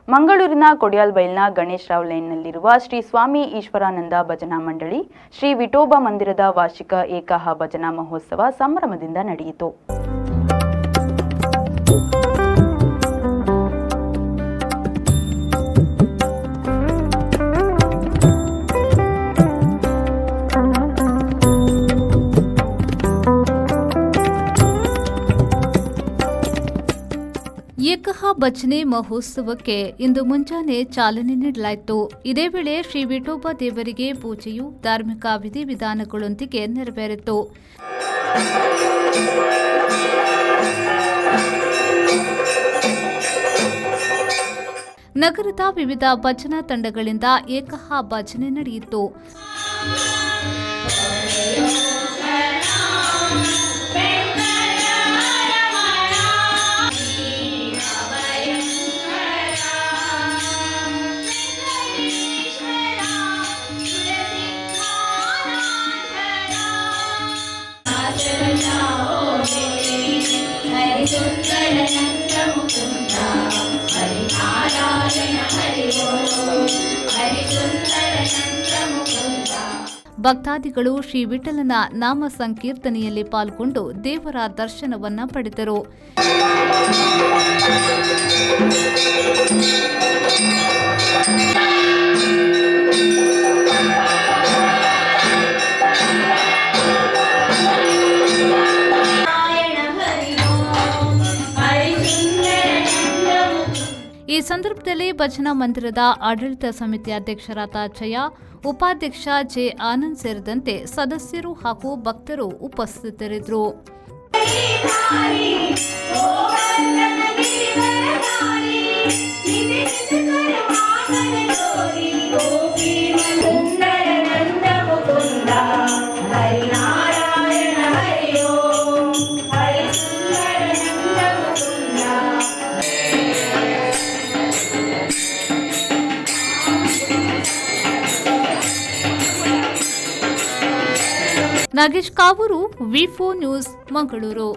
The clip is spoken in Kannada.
ಮಂಗಳೂರಿನ ಕೊಡಿಯಾಲ್ಬೈಲ್ನ ಗಣೇಶ್ ರಾವ್ ಲೈನ್ನಲ್ಲಿರುವ ಶ್ರೀ ಸ್ವಾಮಿ ಈಶ್ವರಾನಂದ ಭಜನಾ ಮಂಡಳಿ ಶ್ರೀ ವಿಠೋಬಾ ಮಂದಿರದ ವಾರ್ಷಿಕ ಏಕಾಹ ಭಜನಾ ಮಹೋತ್ಸವ ಸಂಭ್ರಮದಿಂದ ನಡೆಯಿತು. ಏಕಹ ಭಜನೆ ಮಹೋತ್ಸವಕ್ಕೆ ಇಂದು ಮುಂಜಾನೆ ಚಾಲನೆ ನೀಡಲಾಯಿತು. ಇದೇ ವೇಳೆ ಶ್ರೀ ವಿಠೋಬಾ ದೇವರಿಗೆ ಪೂಜೆಯು ಧಾರ್ಮಿಕ ವಿಧಿವಿಧಾನಗಳೊಂದಿಗೆ ನೆರವೇರಿತು. ನಗರದ ವಿವಿಧ ಭಜನಾ ತಂಡಗಳಿಂದ ಏಕಹ ಭಜನೆ ನಡೆಯಿತು. ಭಕ್ತಾದಿಗಳು ಶ್ರೀ ವಿಠಲನ ನಾಮ ಸಂಕೀರ್ತನೆಯಲ್ಲಿ ಪಾಲ್ಗೊಂಡು ದೇವರ ದರ್ಶನವನ್ನ ಪಡೆದರು. ಈ ಸಂದರ್ಭದಲ್ಲಿ ಭಜನಾ ಮಂದಿರದ ಆಡಳಿತ ಸಮಿತಿ ಅಧ್ಯಕ್ಷರಾದ ಜಯ, ಉಪಾಧ್ಯಕ್ಷ ಜೆ ಆನಂದ್ ಸೇರಿದಂತೆ ಸದಸ್ಯರು ಹಾಗೂ ಭಕ್ತರು ಉಪಸ್ಥಿತರಿದ್ದರು. ನಾಗೇಶ್ ಕಾವೂರು, ವಿ4 ನ್ಯೂಸ್, ಮಂಗಳೂರು.